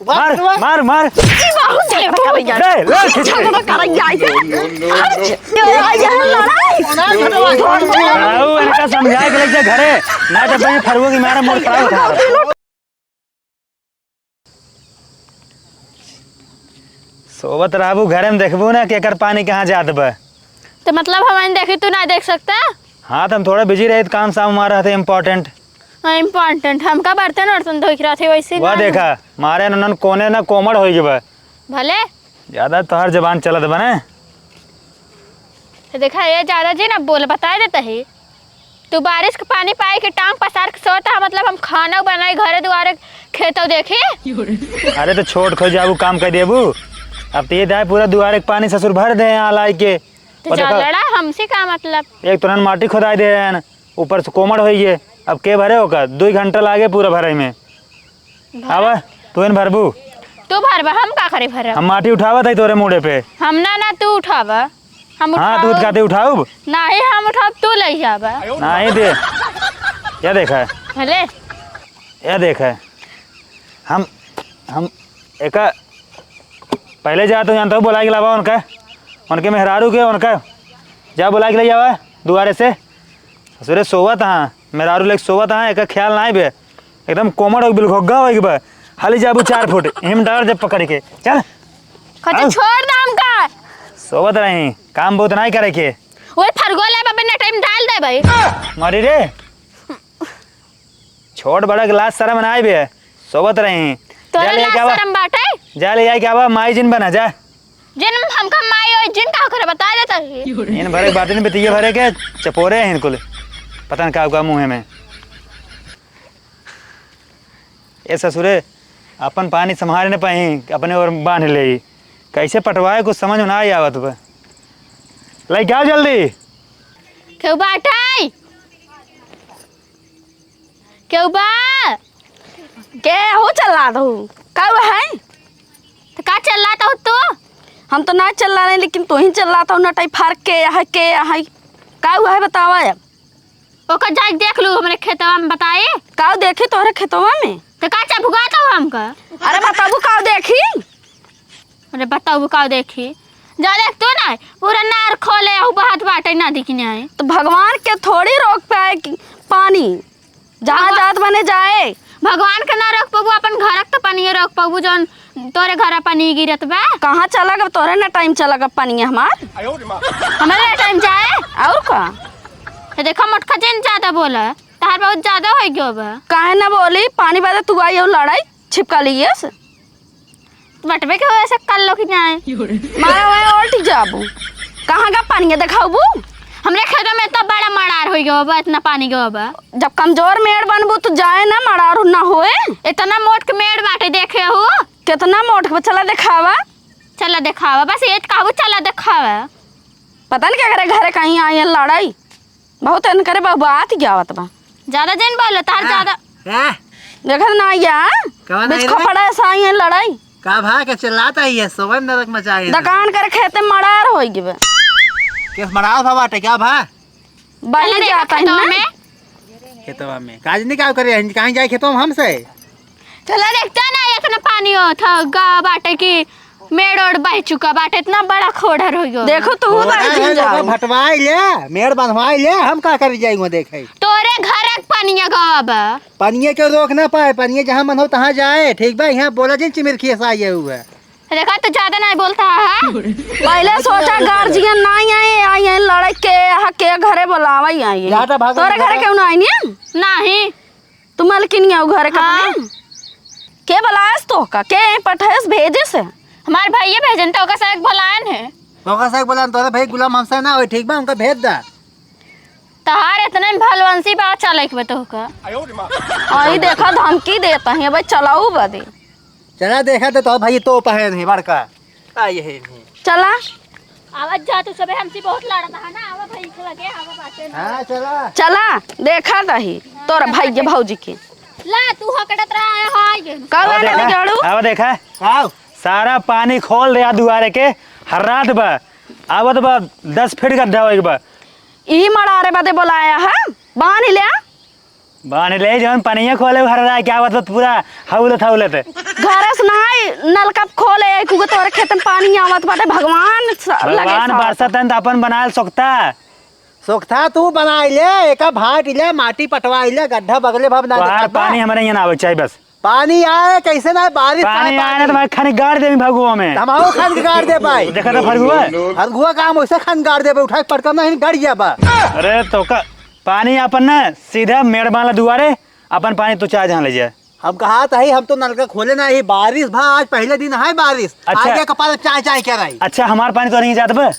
मार मार मार बहुत ले करैया ले ले खींच झगड़ा करैया आओ इनका समझा के लेके घरे ना तो भाई फरवो की मारा मोर खराब उठा सोवत रहबू घरे में देखबू ना केकर पानी कहाँ जात बा तो मतलब हमारे देखे तू ना देख सकता। हाँ तो हम थोड़ा बिजी रहे काम साम हमारा थे इम्पोर्टेंट। इम्पोर्टेंट हमका बर्तन वर्तन धोख रहा थे वैसे वह देखा मारे नन कोने ना कोमड़ हो गए भले ज्यादा तो हर जबान चलत बने तो देखा ये ज्यादा जी ना बोल बता देता है तू बारिश का पानी पाए के टांग पसार के सोता मतलब हम खाना बनाए घरे दुआरे खेतो देखी। अरे तो छोट खो जाबू काम कर देबू अब तो ये दाए पूरा दुआरे के पानी ससुर भर दे यहाँ लाई के तो लड़ा हमसे का मतलब एक तुरंत माटी खोदाई दे हैं ऊपर से कोमड़ हो गए अब के भरे होगा 2 घंटा लागे पूरा भरे में आवा तू इन भरबू तू भरबा हम का करे भर हम माटी उठावा था तोरे मुड़े पे हम ना तू उठावा हम हाँ दूध खाते उठाऊ नहीं हम उठाव तू ले जाबा नहीं दे क्या देखा है भले यह देखा है हम एक पहले जा तो जानता हूँ बुला के लावा उनके मेहरारू के उनका जा बुला के ले जावा दुआरे से ससुरे सोवत हाँ मेहरारू लेके सोवत हाँ एक ख्याल ना बे एकदम कोमड़ हो बिल घोग्गा हो बा हाली जाबू 4 फुट हिम डाल जब पकड़ के चल खते छोड़ दाम का सोवत रही काम बहुत नहीं करे के ओए फरगोले बाबे ने टाइम डाल दे भाई मरी रे छोट बड़ा गिलास सारा बनाए बे सोवत रही तोरा लाज शरम बाटे जा ले के आवा माई जिन बना जा जिन हमका माई और जिन का करे बता देता है इन भरे बात नहीं बेतिए भरे के चपोरे हैं इनको पता नहीं क्या होगा मुँह में ये ससुरे अपन पानी संभाल न पाई अपने और बांध ले कैसे पटवाए कुछ समझ में ना आई आवत बा लाई क्या जल्दी क्यों बाटाई क्यों बा के हो चला दो का है तो का चल रहा था तू हम तो ना चल रहा है लेकिन तू ही चल रहा था ना टाइप फार के यहाँ का हुआ है बतावा अब ओकर जाके देख लू हमरे खेतवा में बताए का देखी तोहरे खेतवा में तो का चा भुगाता हो हमका अरे बताबू का देखी अरे बताओ का देखी जा देख तो ना पूरा नार खोले हो बात बाटे ना दिखने आए तो भगवान के थोड़ी रोक पाए पानी जहाँ जात बने जाए भगवान के ना रोक पाबू अपन घर तो पानी रोक पाबू जौन तोरे घर पानी गिरत बा कहाँ चला गब तोरे ना टाइम चला गब पानी हमार हमारे टाइम जाए और का ये देखो मोटका जिन ज्यादा बोला तार बहुत ज्यादा हो गयो बा काहे ना बोली पानी बाद तू आई और लड़ाई छिपका लिए से बटवे के वैसे कल लो कि जाए मारा वही उल्टी जाबू कहाँ का पानी दिखाबू हमरे खेतों में इतना बड़ा मड़ार हो गयो बा इतना पानी गयो बा जब कमजोर मेड़ बनबू तो जाए ना मड़ार ना होए इतना मोट के मेड़ बाटे देखे हो कितना मोट चला दिखावा चला दिखावा बस ये कहबू चला दिखावा पता नहीं क्या करे घरे कहीं आई लड़ाई बहुत अन करे बात जावत बा ज्यादा जन बोलो तार ज्यादा देखा ना या बीच खपड़ा ऐसा आई लड़ाई का भा के चिल्लाता ही है सोवन नरक मचाए दुकान करे खेते मड़ार होई गिबे किस मड़ाव भा बाटे क्या भा बाहर जाता है ना खेतवा में काज नहीं क्या करे कहीं जाए खेतों में हमसे चला देखता ना एक ना पानी हो था गा बाटे की मेड़ ओड़ बह चुका बाटे इतना बड़ा खोड़र हो गयो देखो तू भटवाई ले मेड़ बंधवाई ले हम का कर जाएंगे देखे तोरे घर पानिया गवा पानिये के रोक ना पाए पानिये जहाँ मन हो तहाँ जाए ठीक बा यहाँ बोला जिन चिमिरखी ऐसा आए हुआ देखा तो ज्यादा नहीं बोलता है पहले सोचा गार्जियन नहीं आई लड़ाई के घरे बुलावा आई तोरे घरे क्यों ना आई नहीं तू मलकिन घरे के बुलायस तो का के पठेस भेजे से हमारे भैया भेजन तो का बुलायन है तो का बुलान तोरे भाई गुलाम हमसे ना हो ठीक बा उनका भेज दा तहार इतने भलवंसी बात चले के तो का आई देखा धमकी देता है भाई चलाऊ बदे चला देखा तो भाई तो पहन है बड़का आए है चला आवाज जा तू सबे हमसे बहुत लड़ता है ना आवा भाई के लगे आवा बाटे हां चला चला देखा दही तोरा भाई के भौजी के ला तू हकड़त रहा है हां ये कब आने जाड़ू आवा देखा आओ सारा पानी खोल दिया दुआरे के हर रात बा आवत बा 10 फीट गड्ढा होई बा ई मड़ारे बदे बुलाया है बांध लिया बाने ले जवन पानिया खोले हर रहा क्या मतलब पूरा हौलत हौलत घर से नहाए नलका खोले कुगे तोरे खेत में पानी आवत बाटे भगवान भगवान बरसतन त अपन बनाल सोखता सोखता तू बनाई ले एक भाट ले माटी पटवाई ले गड्ढा बगले भब ना बाहर पानी हमारे यहाँ ना आवे चाहिए बस पानी आए कैसे ना बारिश पानी आए ना तो मैं खाने गाड़ देवी भगुआ में हमारो खान गाड़ दे भाई देखा था फरगुआ हरगुआ काम वैसे खान गाड़ दे उठा के पटका नहीं गड़ गया बा अरे तो का पानी अपन ना सीधा मेड़ बाला दुआरे अपन पानी तो चाहे जहाँ ले जाए हम कहा था हम तो नलका खोले ना ही बारिश भा आज पहले दिन है बारिश अच्छा। आज कपाल चाय चाय क्या रही अच्छा हमार पानी तो नहीं जात बा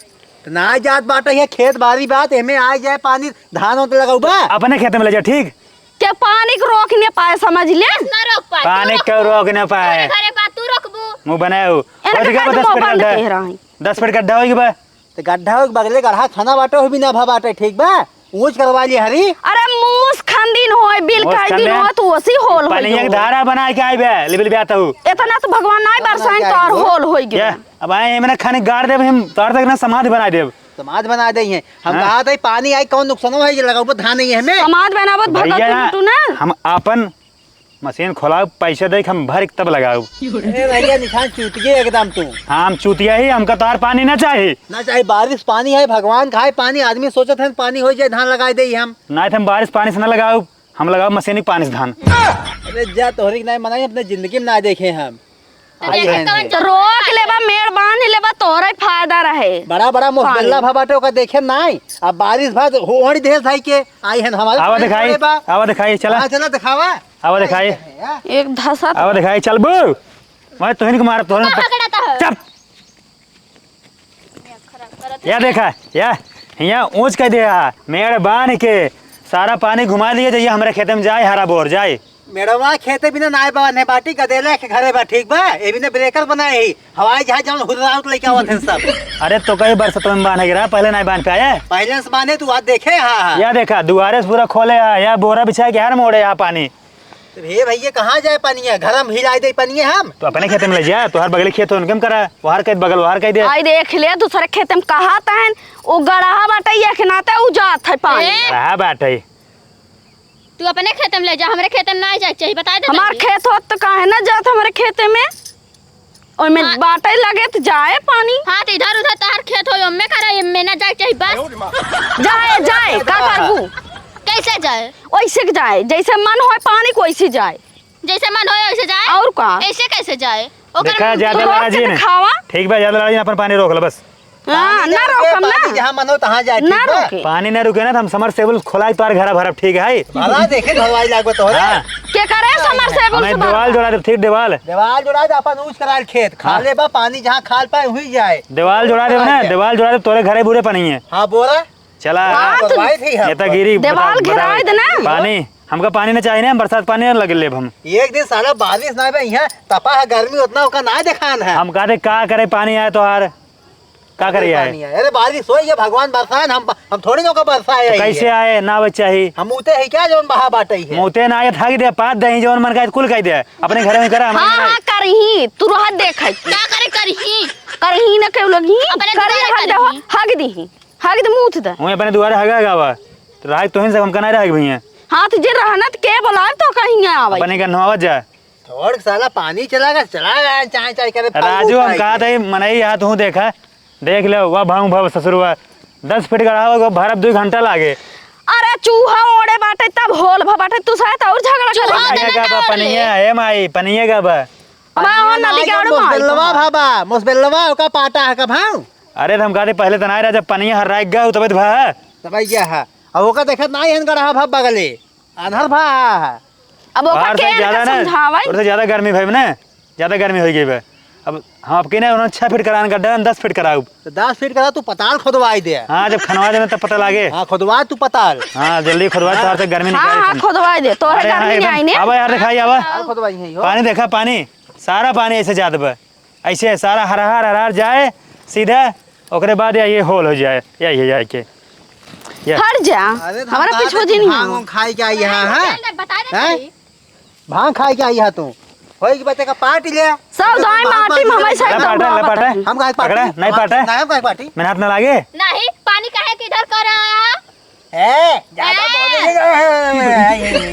ना जात बाटे ये खेत बारी बात एमे आ जाए पानी धान होते लगाऊ बा अपने खेत में ले जा ठीक के पानी को रोक नहीं पाए समझ ले ना रोक पाए पानी क्यों रोक न पाए घरे बा तू रोकबू मुँह बनाए एना के दस फीट मोबाइल गड्ढा कह रहा है 10 फीट गड्ढा होगी बा तो गड्ढा बगले गढ़ा खाना बाटे हो भी ना भा बाटे ठीक बा ऊंच करवा ली हरी अरे मूस खंदीन होय बिल मूस खाई दिन खंदीन? होय तो उसी होल होय पानी एक धारा बना के आई बे लेवल ब्याता हूँ इतना तो भगवान नहीं बरसाइन तो और होल होय क्या गया अब आए मैंने खाने गाड़ देव हम तोड़ तक ना समाधि बना देव समाज बना दे हैं हम हाँ। कहा था पानी आई कौन नुकसान है ये लगाऊ धान नहीं है हमें समाज बनावत भगत भैया टूटू ना हम अपन मशीन खोलाओ पैसे दे के हम भर के तब लगाओ ए भैया निशान चूत गए एकदम तू हम चूतिया ही हमका तोहार पानी ना चाहिए ना चाहे बारिश पानी है भगवान खाए पानी आदमी सोचत है पानी हो जाए धान लगा दे हम ना तो हम बारिश पानी से ना लगाओ हम लगाओ मशीनी पानी से धान अरे जा तोहरी नहीं मनाई अपने जिंदगी में ना देखे हम तो देखे कौन तो रोक लेबा मेड़ बांध लेबा तोरे फायदा रहे बड़ा बड़ा मुश्किल्ला भा बाटे ओका देखे नहीं अब बारिश भा होड़ी देर थाई के आई है हमारे आवा दिखाई आवा दिखाई चला हाँ, चला दिखावा आवा दिखाई एक धसा आवा दिखाई चल बू मैं तोहन को मार तोहन पकड़ाता है चप या देखा या यहाँ ऊंच कर दिया मेड़ बांध के सारा पानी घुमा दिए जाइए हमारे खेत में जाए हरा बोर जाए मेड़वा खेते बिना नाय बा ने बाटी गदेले के घरे बा ठीक बा ए बिना ब्रेकर बनाए ही हवाई जहाज जौन हुराउट लेके आवत हैं सब अरे तो कई बरसतों में बांध गिरा पहले नहीं बांध पाया पहले से बाने तू आज देखे हां या देखा दुआरे से पूरा खोले है या बोरा बिछा के हर मोड़े यहाँ पानी तो हे भैया कहाँ जाए पानी घर में हिलाई दे पानी हम तो अपने खेत में ले जा तो हर बगल खेत उनके में करा वहार कह बगल वहार कह दे आई देख ले दूसरे खेत में कहा तहन ओ गड़हा बाटे ये खनाते उ जात है पानी रहा बात है तू अपने खेत में ले जा हमरे खेत में ना जाए चाहिए बता दे हमार खेत होत तो काहे ना जात हमारे खेते में ओमे हाँ। बाटे लगे तो जाए पानी हां तो इधर उधर तार खेत हो ओमे करे एमे ना जाए चाहिए बस जाए जाए का करबू कैसे जाए वैसे के जाए जैसे मन होए पानी को वैसे जाए जैसे मन होए वैसे जाए और का ऐसे कैसे जाए देखा ज्यादा रोक लड़ा जी के ने दिखावा। ठीक बा ज्यादा लड़ा जी अपन पानी रोक लो बस हां ना रोकम ना जहाँ मन हो तहाँ जाए ना ठीक बा रोके पानी न रुके ना तो हम समर सेबल खोला तार घर भरब ठीक है भला देखे भलवाई लागो तो हाँ के करे समर से बोल हमें दीवार जोड़ा दे ठीक दीवार देवाल जोड़ा दे अपन ऊंच कराल खेत खाले बा पानी जहाँ खाल पाए हुई जाए दीवार जोड़ा दे ना दीवार जोड़ा दे तोरे घरे बुरे पानी है हाँ बोरा चला भलवाई थी हम ये तो गिरी दीवार घिराए दे ना पानी हमका पानी न चाहिए ना हम बरसात पानी लगे ले हम एक दिन साला बारिश ना बे यहाँ तपा है गर्मी उतना ओका ना दिखान है हम कहते का करे पानी आए तो हार का करे आए पानी है। अरे बारिश हो ये भगवान बरसाए हम थोड़ी ना ओका बरसाए तो कैसे आए ना बच्चा ही हम उते है क्या जो बहा बाटे है मोते ना आए थक दे पात दे जवन मन का कुल कह दे अपने घर में करा हां हमारे हां करही तू रह देख क्या करे करही करही ना के लगी अपने करे दुआरे हग करही। दे हग दी हग दे मुंह दे हूं अपने दुआरे हगा गावा तो राज तोहिन से हम कना रह भैया हां तुझे रहना तो के बोला तो कहीं आवे अपने का नवाज जा थोड़ साला पानी चला गया चाय चाय करे राजू हम कहा था मनई यहाँ तू देखा देख लो वह भाऊ भाव ससुरवा 10 फीट गढ़ा भरब 2 घंटा लागे अरे चूहा ओड़े बाटे तब होल भा बाटे तू शायद और झगड़ा कर पनिया का बा पनिया है माई पनिया का बा मैं हो नदी के ओड़े मुसबेलवा मार भाबा मुसबेलवा ओका पाटा है का भाऊ अरे तो हम कहते पहले तना रहा जब पनिया हर राख गया तब भा तब क्या है अब ओका देखत ना हन गढ़ा भाब बगले आधार भा अब ओका बाहर के से ज्यादा ना समझावे और से ज्यादा गर्मी भाई ना ज्यादा गर्मी हो गई बा अब हम आपके ना उन्होंने 6 फीट कराने गड्ढा 10 फीट कराऊ तो 10 फीट का तू पताल खोदवाई दे हाँ जब खनवा दे तब पता लागे हाँ खोदवा तू पताल हाँ जल्दी खुदवा तार से गर्मी हां निकाल हां खोदवाई दे तोरे अरे हाँ, गर्मी नहीं आई ने अब यार दिखाई आवा पताल खोदवाई है हो पानी देखा पानी सारा पानी ऐसे जात बा ऐसे सारा हरहर हरहर जाए सीधा ओकरे बाद या ये होल हो जाए या ये जाए के या हट जा अरे हमारा पीछे दिन भांग खाई के आई है हां बता दे हैं? सही। भांग खाई के आई है तू होई के बच्चे का पार्टी ले सब दाई माटी में हमारे साथ लपाटा लपाटा हम का पकड़ा नहीं पाटा नहीं का पार्टी मेरे हाथ में लागे नहीं पानी काहे के इधर कर आया ज्यादा बोले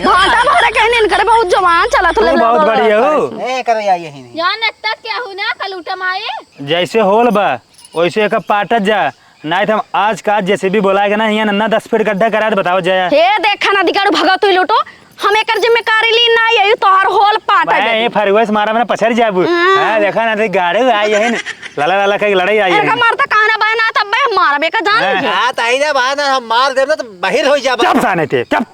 भाटा भरे कहने इनकर बहुत जवान चला तो तू बहुत बढ़िया हो। ए करो यही नहीं जान तक क्या हूँ ना कल उठम आए जैसे होल बा वैसे एक पाटत जा नहीं तो हम आज का जैसे भी बोलाएगा ना यहाँ नन्ना 10 फीट गड्ढा करा दे बताओ जया हे देखा ना दिगाड़ भगा तू लूटो हम एकर जिम्मेदारी ली ना यही तोहर होल पाटा भाई ये फरगोस मारा मैंने पछड़ जाबू हां देखा ना ते गाड़े आई है न लाला लाला का लड़ाई आई एका है मारता कहना बहना तब बे मार बे का जान लीजिए हां ताई ना बाहर ना हम मार देब ना तो बाहर हो जा चुप साने थे चुप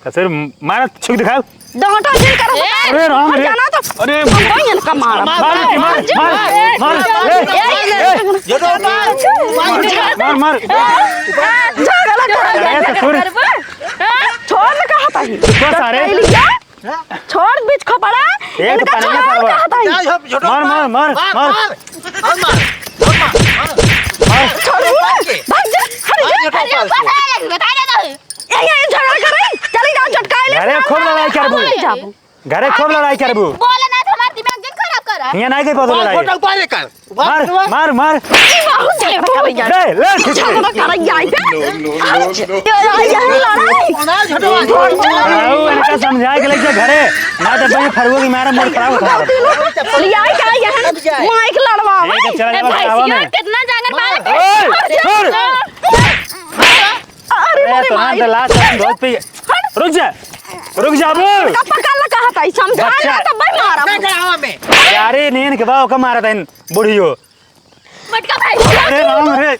कसर मारा छुक दिखाओ डांटा जिन करो अरे राम रे जाना तो अरे हम बहन का मार जो तो मार मार झगड़ा कर छोड़ ना कहा था तो सारे छोड़ बीच खपड़ा एक पानी में सरवा मार मार मार मार छोड़ भाग जा हट जा ये झगड़ा कर रही चली जाओ झटका ले घरे खूब लड़ाई करबू घरे खूब लड़ाई करबू बोले ना तो हमार दिमाग दिन खराब कर रहा यहाँ नहीं के पता लड़ाई फोटो पाले कर मार मार मार ले ले झगड़ा कर जाई इनका समझा के लेके घरे ना तो भाई फरगो की मारा मोर खराब होता लिया क्या यहां माइक लड़वा है चला जा हवा में कितना जांगर मार ओए छोड़ अरे तो ना लास्ट टाइम बहुत पे रुक जा बोल पकड़ ला कहा था समझा ना तब भाई मारा हवा में यारे नीन के बाव का मारा था इन बुढ़ियो मटका भाई अरे राम रे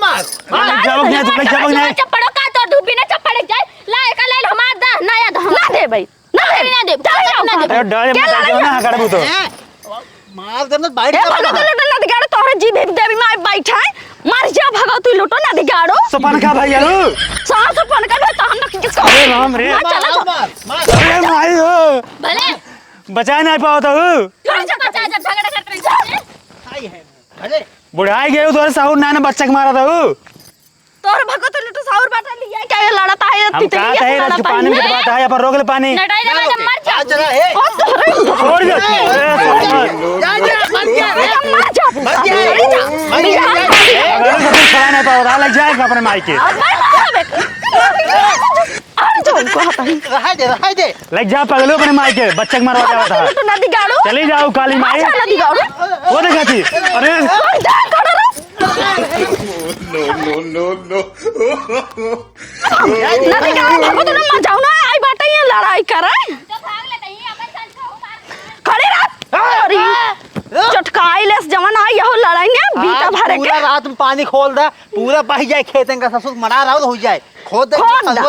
मार जाओ नहीं तू जाओ नहीं चप्पड़ो का तो धूपी ने चप्पड़ जाए लाए का ले हमार दा नया दा ना दे भाई ना दे चल जाओ अरे डाले मत जाओ ना करबू तो मार देब ना बाहर ए भगा तू लुटो ना दिगाड़ो तोहरे जी देवी माय बैठा है मार जा भगा तू लुटो ना दिगाड़ो सपन का भाई यारो सांस पन कर तो हम ना किसको अरे राम रे अरे भाई हो भले बचा नहीं पाओ तो बचा जब झगड़ा करते हैं भले बुढ़ाई गए उधर साहूर नाने बच्चा के मारा था तोहरे भगा तू लुटो साउर बाटा लिया क्या ये लड़ता है हम कहा था ये रात के पानी में बात है अपन रोक ले पानी लड़ाई लगा जब मर जा चला हे ओ तोहरे छोड़ दे जा मत जा मर जा मत जा अगर सब खड़ा नहीं पाओ लग जाएगा अपने माई के अरे जो को हटा ही रहा दे लग जा पगलो अपने माई के बच्चा के मरवा जावा था लुटो ना दिगाड़ो चली जाओ काली माई चल दिगाड़ो वो देखा थी अरे जा खड़ा रहो ना दिगाड़ो भगो तो मर जाओ ना आई बाटा ये लड़ाई करे तो भाग ले नहीं अपन संस्था हो मार खड़े रह अरे चटकाई लेस जवान आई हो लड़ाई ने बीटा भरे के पूरा रात में पानी खोल दे पूरा बह जाए खेतन का ससुर मना रहा हो जाए खोद दे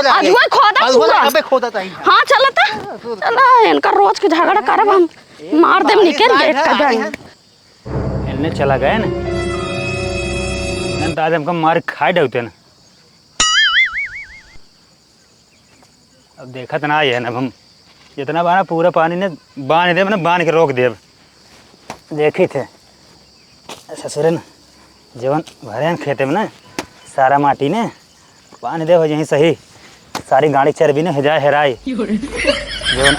आज वो खोदा पूरा अबे खोदा ताई हां चलता चला इनका रोज के झगड़ा करब हम मार देम निकल गेट का जाए इन्ने चला गए ना नन तो आज हमको मार खा डौते ना अब देखा तो ना है ना हम जितना बाना पूरा पानी ने बांध दे ना बांध के रोक दे देखी थे ससुरे न जवन भरे खेते में ना सारा माटी ने बांध दे हो यहीं सही सारी गाड़ी चरबी ने हेजाए हेराई जवन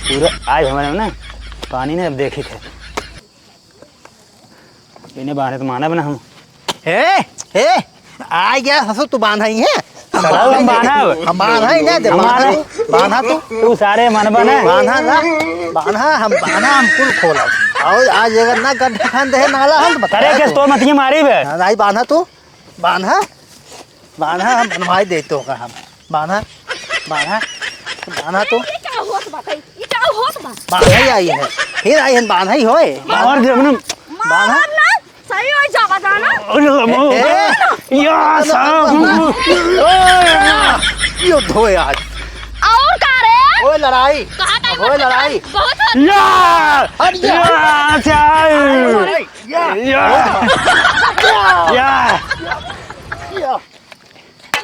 पूरा आज हमारे में ना पानी ने अब देखी थे इन्हें बांधे तो माना बना हम हे आ गया ससुर तू बांधा ही है हम बांधा हम बांधा ही ना दे बांधा तू सारे मन बने बांधा ना बांधा हम कुल खोला और आज अगर ना गड्ढा खान दे नाला हम बता करे के तो मत ये मारी बे नहीं बांधा तू बांधा हम बनवाई देते होगा हम बांधा तू ये क्या होत बा ये क्या होत बा बांधा ही आई है फिर आई है बांधा ही होए और जब ना मार ना सही हो जावा जाना या साहब यो धोए आज और का रे ओए लड़ाई कहां का ओए लड़ाई बहुत या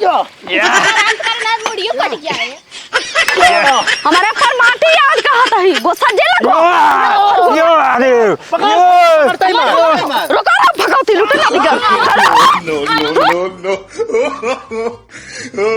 या आराम करना मुड़ियो कट गया है हमारे पर माटी आज कहा था ही वो सजे लगो रुको भगवती लुटे ना दिगा no.